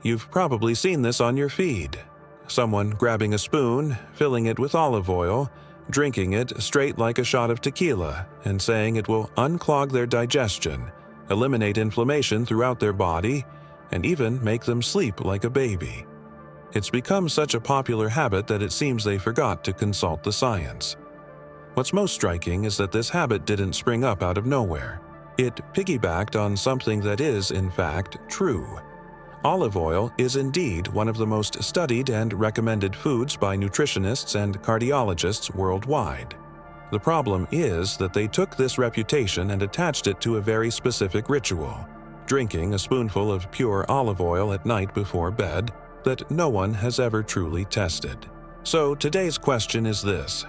You've probably seen this on your feed. Someone grabbing a spoon, filling it with olive oil, drinking it straight like a shot of tequila, and saying it will unclog their digestion, eliminate inflammation throughout their body, and even make them sleep like a baby. It's become such a popular habit that it seems they forgot to consult the science. What's most striking is that this habit didn't spring up out of nowhere. It piggybacked on something that is, in fact, true. Olive oil is indeed one of the most studied and recommended foods by nutritionists and cardiologists worldwide. The problem is that they took this reputation and attached it to a very specific ritual, drinking a spoonful of pure olive oil at night before bed, that no one has ever truly tested. So today's question is this: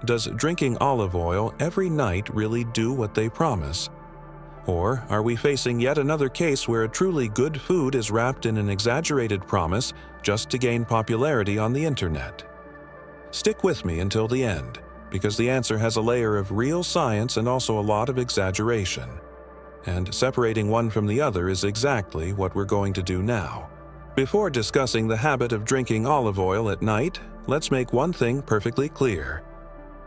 does drinking olive oil every night really do what they promise? Or are we facing yet another case where a truly good food is wrapped in an exaggerated promise just to gain popularity on the internet? Stick with me until the end, because the answer has a layer of real science and also a lot of exaggeration. And separating one from the other is exactly what we're going to do now. Before discussing the habit of drinking olive oil at night, let's make one thing perfectly clear.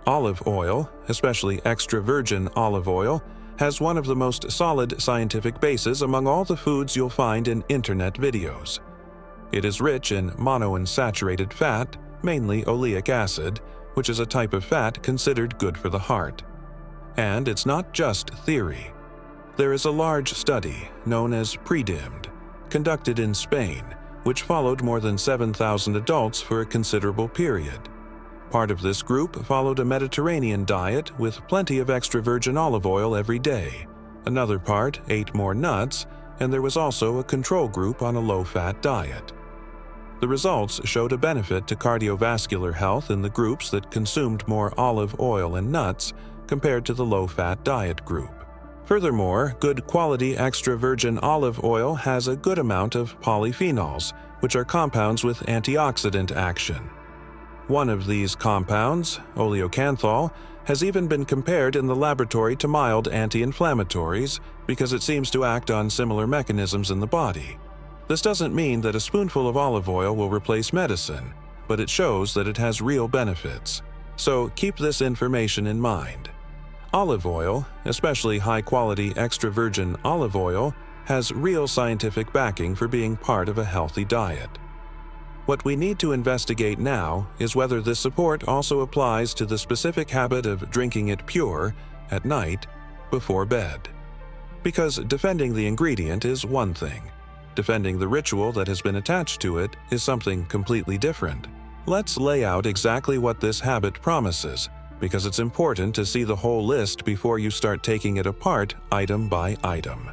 Olive oil, especially extra virgin olive oil, has one of the most solid scientific bases among all the foods you'll find in internet videos. It is rich in monounsaturated fat, mainly oleic acid, which is a type of fat considered good for the heart. And it's not just theory. There is a large study, known as PREDIMMED, conducted in Spain, which followed more than 7,000 adults for a considerable period. Part of this group followed a Mediterranean diet with plenty of extra virgin olive oil every day. Another part ate more nuts, and there was also a control group on a low-fat diet. The results showed a benefit to cardiovascular health in the groups that consumed more olive oil and nuts compared to the low-fat diet group. Furthermore, good quality extra virgin olive oil has a good amount of polyphenols, which are compounds with antioxidant action. One of these compounds, oleocanthal, has even been compared in the laboratory to mild anti-inflammatories because it seems to act on similar mechanisms in the body. This doesn't mean that a spoonful of olive oil will replace medicine, but it shows that it has real benefits. So keep this information in mind. Olive oil, especially high-quality extra virgin olive oil, has real scientific backing for being part of a healthy diet. What we need to investigate now is whether this support also applies to the specific habit of drinking it pure at night before bed. Because defending the ingredient is one thing. Defending the ritual that has been attached to it is something completely different. Let's lay out exactly what this habit promises, because it's important to see the whole list before you start taking it apart item by item.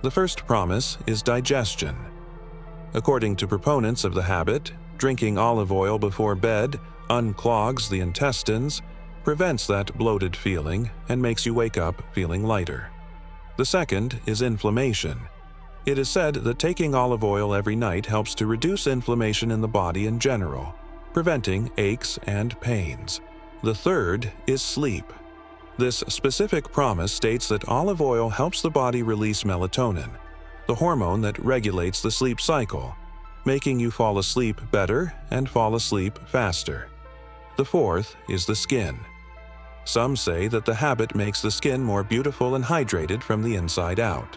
The first promise is digestion. According to proponents of the habit, drinking olive oil before bed unclogs the intestines, prevents that bloated feeling, and makes you wake up feeling lighter. The second is inflammation. It is said that taking olive oil every night helps to reduce inflammation in the body in general, preventing aches and pains. The third is sleep. This specific promise states that olive oil helps the body release melatonin, the hormone that regulates the sleep cycle, making you fall asleep better and fall asleep faster. The fourth is the skin. Some say that the habit makes the skin more beautiful and hydrated from the inside out.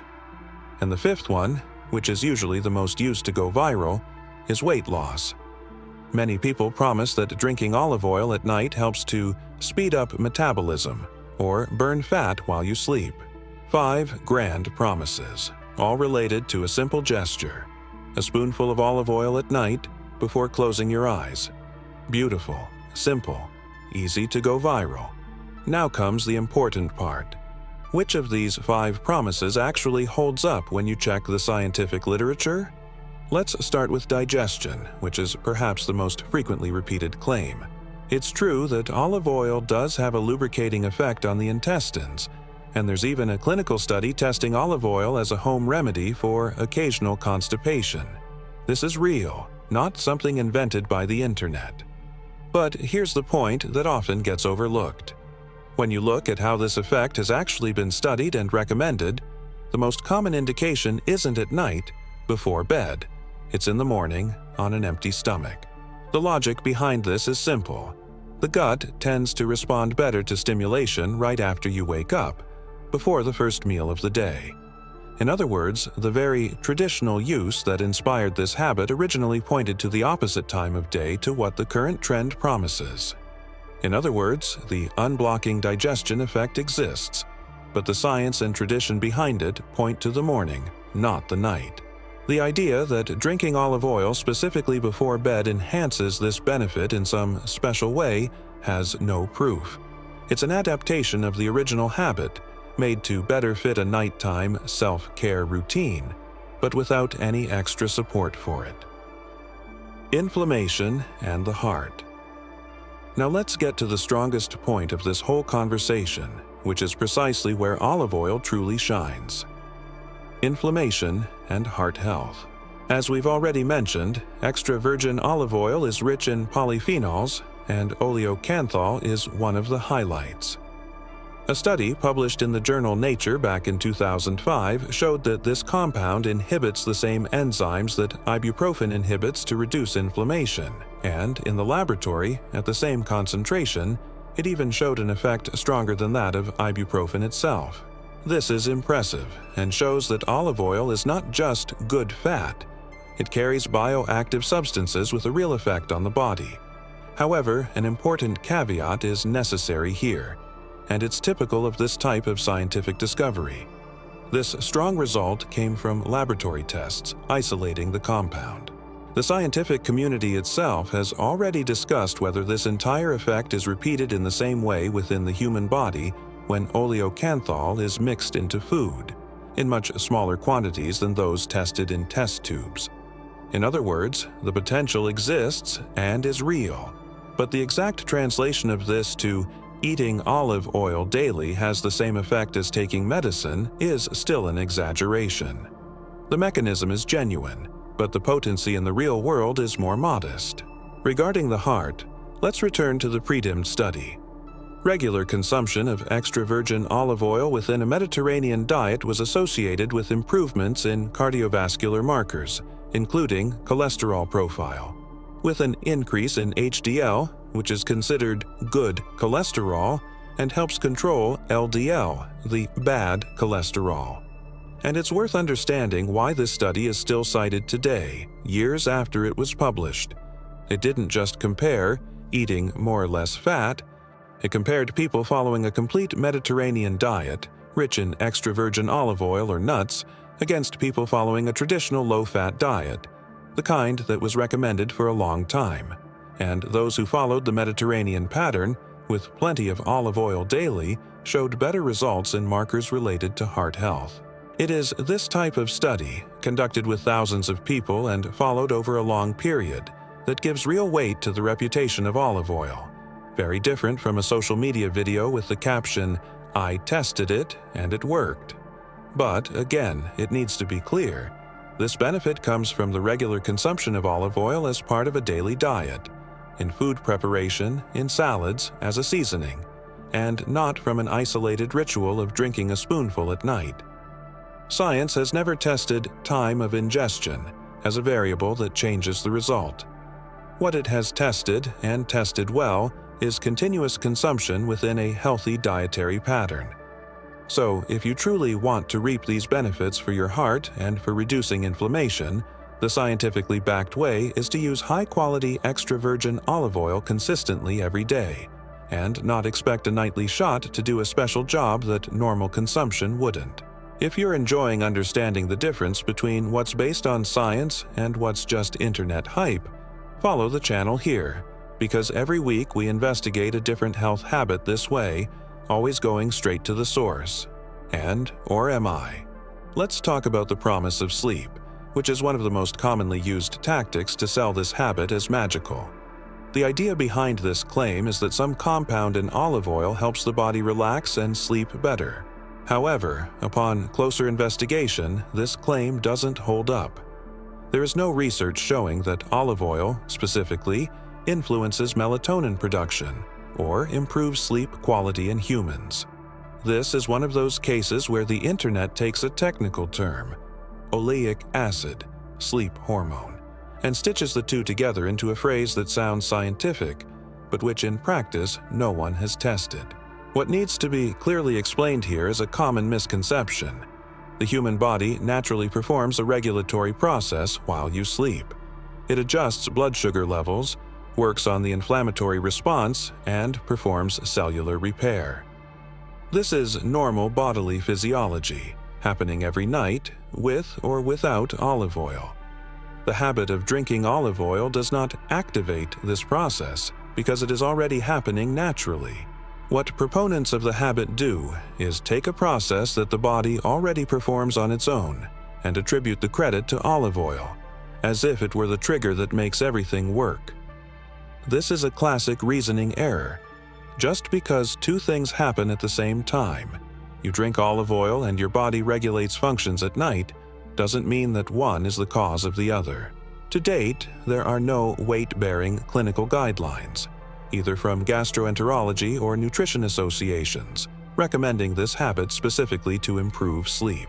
And the fifth one, which is usually the most used to go viral, is weight loss. Many people promise that drinking olive oil at night helps to speed up metabolism or burn fat while you sleep. 5 grand promises, all related to a simple gesture: a spoonful of olive oil at night before closing your eyes. Beautiful, simple, easy to go viral. Now comes the important part. Which of these 5 promises actually holds up when you check the scientific literature? Let's start with digestion, which is perhaps the most frequently repeated claim. It's true that olive oil does have a lubricating effect on the intestines, and there's even a clinical study testing olive oil as a home remedy for occasional constipation. This is real, not something invented by the internet. But here's the point that often gets overlooked. When you look at how this effect has actually been studied and recommended, the most common indication isn't at night, before bed, It's in the morning, on an empty stomach. The logic behind this is simple. The gut tends to respond better to stimulation right after you wake up, before the first meal of the day. In other words, the very traditional use that inspired this habit originally pointed to the opposite time of day to what the current trend promises. In other words, the unblocking digestion effect exists, but the science and tradition behind it point to the morning, not the night. The idea that drinking olive oil specifically before bed enhances this benefit in some special way has no proof. It's an adaptation of the original habit, made to better fit a nighttime self-care routine, but without any extra support for it. Inflammation and the heart. Now let's get to the strongest point of this whole conversation, which is precisely where olive oil truly shines. Inflammation and heart health. As we've already mentioned, extra virgin olive oil is rich in polyphenols, and oleocanthal is one of the highlights. A study published in the journal Nature back in 2005 showed that this compound inhibits the same enzymes that ibuprofen inhibits to reduce inflammation, and in the laboratory, at the same concentration, it even showed an effect stronger than that of ibuprofen itself. This is impressive and shows that olive oil is not just good fat. It carries bioactive substances with a real effect on the body. However, an important caveat is necessary here, and it's typical of this type of scientific discovery. This strong result came from laboratory tests isolating the compound. The scientific community itself has already discussed whether this entire effect is repeated in the same way within the human body when oleocanthal is mixed into food, in much smaller quantities than those tested in test tubes. In other words, the potential exists and is real, but the exact translation of this to eating olive oil daily has the same effect as taking medicine is still an exaggeration. The mechanism is genuine, but the potency in the real world is more modest. Regarding the heart, let's return to the pre-dimmed study. Regular consumption of extra virgin olive oil within a Mediterranean diet was associated with improvements in cardiovascular markers, including cholesterol profile, with an increase in HDL, which is considered good cholesterol and helps control LDL, the bad cholesterol. And it's worth understanding why this study is still cited today, years after it was published. It didn't just compare eating more or less fat. It compared people following a complete Mediterranean diet, rich in extra virgin olive oil or nuts, against people following a traditional low-fat diet, the kind that was recommended for a long time. And those who followed the Mediterranean pattern, with plenty of olive oil daily, showed better results in markers related to heart health. It is this type of study, conducted with thousands of people and followed over a long period, that gives real weight to the reputation of olive oil. Very different from a social media video with the caption, "I tested it and it worked." But again, it needs to be clear. This benefit comes from the regular consumption of olive oil as part of a daily diet, in food preparation, in salads, as a seasoning, and not from an isolated ritual of drinking a spoonful at night. Science has never tested time of ingestion as a variable that changes the result. What it has tested, and tested well, is continuous consumption within a healthy dietary pattern. So, if you truly want to reap these benefits for your heart and for reducing inflammation, the scientifically backed way is to use high-quality extra virgin olive oil consistently every day, and not expect a nightly shot to do a special job that normal consumption wouldn't. If you're enjoying understanding the difference between what's based on science and what's just internet hype, follow the channel here, because every week we investigate a different health habit this way, always going straight to the source. Or am I? Let's talk about the promise of sleep, which is one of the most commonly used tactics to sell this habit as magical. The idea behind this claim is that some compound in olive oil helps the body relax and sleep better. However, upon closer investigation, this claim doesn't hold up. There is no research showing that olive oil, specifically, influences melatonin production or improves sleep quality in humans. This is one of those cases where the internet takes a technical term, oleic acid, sleep hormone, and stitches the two together into a phrase that sounds scientific, but which in practice no one has tested. What needs to be clearly explained here is a common misconception. The human body naturally performs a regulatory process while you sleep. It adjusts blood sugar levels, works on the inflammatory response, and performs cellular repair. This is normal bodily physiology, happening every night, with or without olive oil. The habit of drinking olive oil does not activate this process because it is already happening naturally. What proponents of the habit do is take a process that the body already performs on its own and attribute the credit to olive oil, as if it were the trigger that makes everything work. This is a classic reasoning error. Just because two things happen at the same time, you drink olive oil and your body regulates functions at night, doesn't mean that one is the cause of the other. To date, there are no weight-bearing clinical guidelines, either from gastroenterology or nutrition associations, recommending this habit specifically to improve sleep.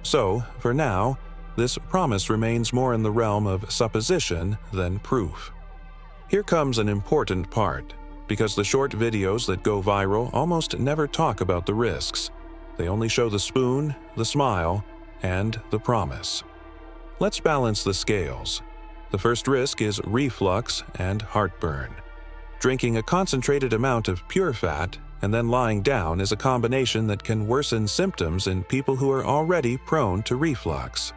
So, for now, this promise remains more in the realm of supposition than proof. Here comes an important part, because the short videos that go viral almost never talk about the risks. They only show the spoon, the smile, and the promise. Let's balance the scales. The first risk is reflux and heartburn. Drinking a concentrated amount of pure fat and then lying down is a combination that can worsen symptoms in people who are already prone to reflux.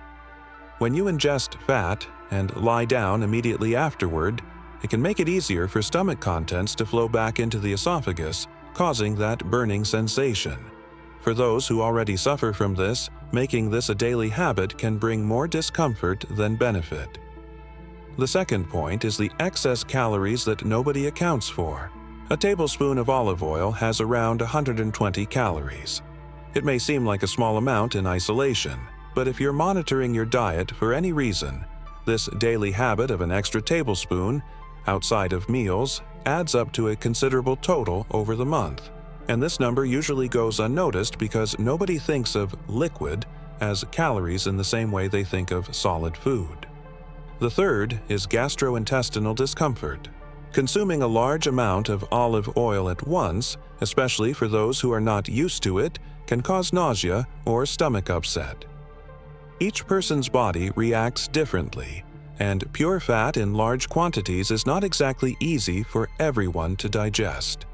When you ingest fat and lie down immediately afterward, it can make it easier for stomach contents to flow back into the esophagus, causing that burning sensation. For those who already suffer from this, making this a daily habit can bring more discomfort than benefit. The second point is the excess calories that nobody accounts for. A tablespoon of olive oil has around 120 calories. It may seem like a small amount in isolation, but if you're monitoring your diet for any reason, this daily habit of an extra tablespoon, outside of meals, adds up to a considerable total over the month. And this number usually goes unnoticed because nobody thinks of liquid as calories in the same way they think of solid food. The third is gastrointestinal discomfort. Consuming a large amount of olive oil at once, especially for those who are not used to it, can cause nausea or stomach upset. Each person's body reacts differently, and pure fat in large quantities is not exactly easy for everyone to digest.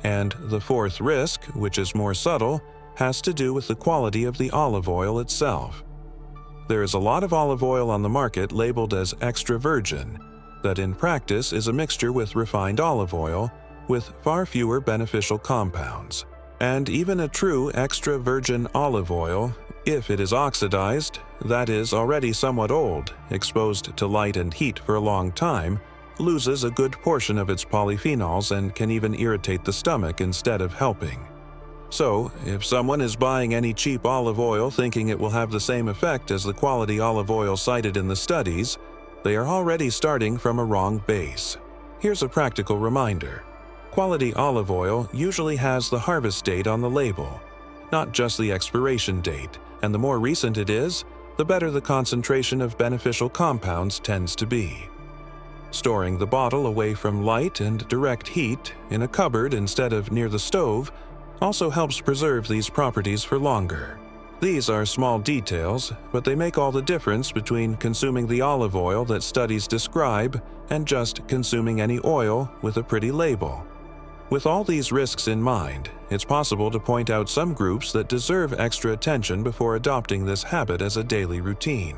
And the fourth risk, which is more subtle, has to do with the quality of the olive oil itself. There is a lot of olive oil on the market labeled as extra virgin, that in practice is a mixture with refined olive oil, with far fewer beneficial compounds. And even a true extra virgin olive oil, if it is oxidized, that is already somewhat old, exposed to light and heat for a long time, loses a good portion of its polyphenols and can even irritate the stomach instead of helping. So, if someone is buying any cheap olive oil thinking it will have the same effect as the quality olive oil cited in the studies, they are already starting from a wrong base. Here's a practical reminder. Quality olive oil usually has the harvest date on the label, not just the expiration date, and the more recent it is, the better the concentration of beneficial compounds tends to be. Storing the bottle away from light and direct heat in a cupboard instead of near the stove also helps preserve these properties for longer. These are small details, but they make all the difference between consuming the olive oil that studies describe and just consuming any oil with a pretty label. With all these risks in mind, it's possible to point out some groups that deserve extra attention before adopting this habit as a daily routine.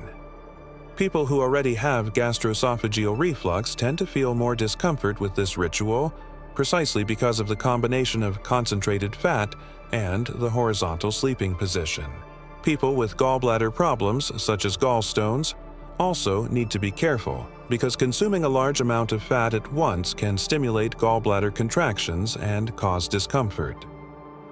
People who already have gastroesophageal reflux tend to feel more discomfort with this ritual, precisely because of the combination of concentrated fat and the horizontal sleeping position. People with gallbladder problems, such as gallstones, also need to be careful, because consuming a large amount of fat at once can stimulate gallbladder contractions and cause discomfort.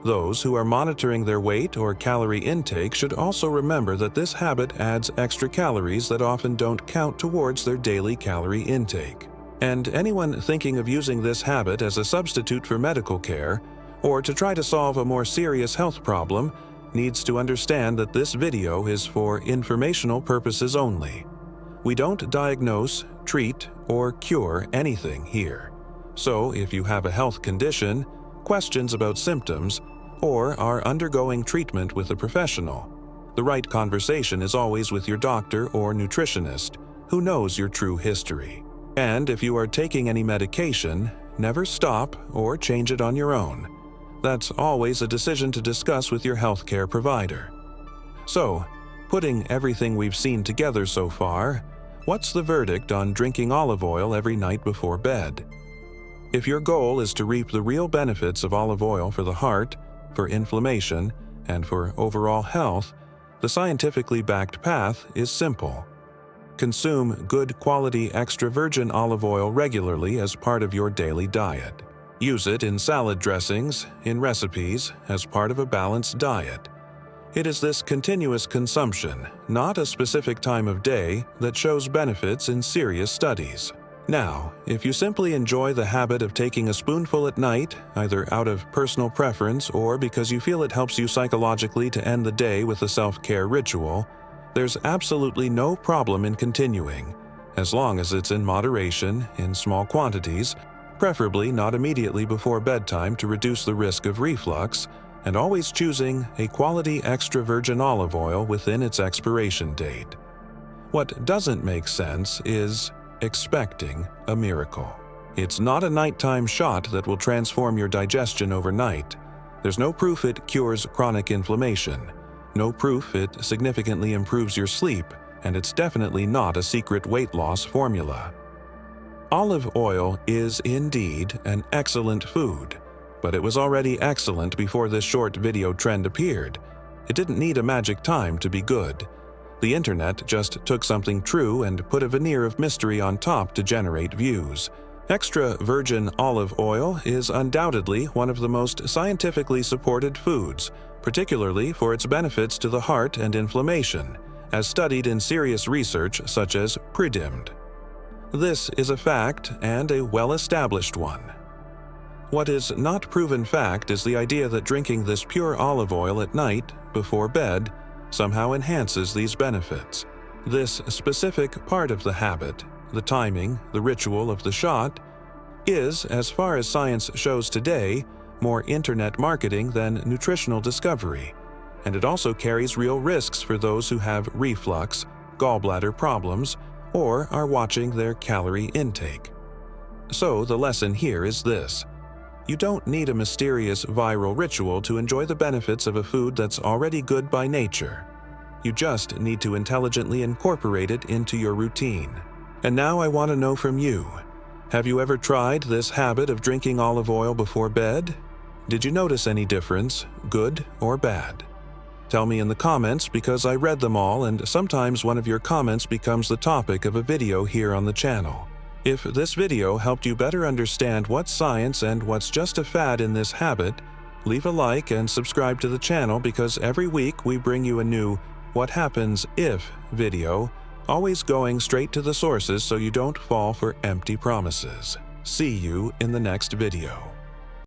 Those who are monitoring their weight or calorie intake should also remember that this habit adds extra calories that often don't count towards their daily calorie intake. And anyone thinking of using this habit as a substitute for medical care, or to try to solve a more serious health problem, needs to understand that this video is for informational purposes only. We don't diagnose, treat, or cure anything here. So if you have a health condition, questions about symptoms, or are undergoing treatment with a professional, the right conversation is always with your doctor or nutritionist, who knows your true history. And if you are taking any medication, never stop or change it on your own. That's always a decision to discuss with your healthcare provider. So, putting everything we've seen together so far, what's the verdict on drinking olive oil every night before bed? If your goal is to reap the real benefits of olive oil for the heart, for inflammation, and for overall health, the scientifically backed path is simple. Consume good quality extra virgin olive oil regularly as part of your daily diet. Use it in salad dressings, in recipes, as part of a balanced diet. It is this continuous consumption, not a specific time of day, that shows benefits in serious studies. Now, if you simply enjoy the habit of taking a spoonful at night, either out of personal preference or because you feel it helps you psychologically to end the day with a self-care ritual, there's absolutely no problem in continuing, as long as it's in moderation, in small quantities, preferably not immediately before bedtime to reduce the risk of reflux, and always choosing a quality extra virgin olive oil within its expiration date. What doesn't make sense is expecting a miracle. It's not a nighttime shot that will transform your digestion overnight. There's no proof it cures chronic inflammation, no proof it significantly improves your sleep, and it's definitely not a secret weight loss formula. Olive oil is indeed an excellent food, but it was already excellent before this short video trend appeared. It didn't need a magic time to be good. The internet just took something true and put a veneer of mystery on top to generate views. Extra virgin olive oil is undoubtedly one of the most scientifically supported foods, particularly for its benefits to the heart and inflammation, as studied in serious research such as PREDIMMED. This is a fact and a well-established one. What is not proven fact is the idea that drinking this pure olive oil at night, before bed, somehow enhances these benefits. This specific part of the habit, the timing, the ritual of the shot, is, as far as science shows today, more internet marketing than nutritional discovery, and it also carries real risks for those who have reflux, gallbladder problems, or are watching their calorie intake. So the lesson here is this: you don't need a mysterious viral ritual to enjoy the benefits of a food that's already good by nature. You just need to intelligently incorporate it into your routine. And now I want to know from you, have you ever tried this habit of drinking olive oil before bed? Did you notice any difference, good or bad? Tell me in the comments because I read them all, and sometimes one of your comments becomes the topic of a video here on the channel. If this video helped you better understand what's science and what's just a fad in this habit, leave a like and subscribe to the channel because every week we bring you a new What Happens If video, always going straight to the sources so you don't fall for empty promises. See you in the next video.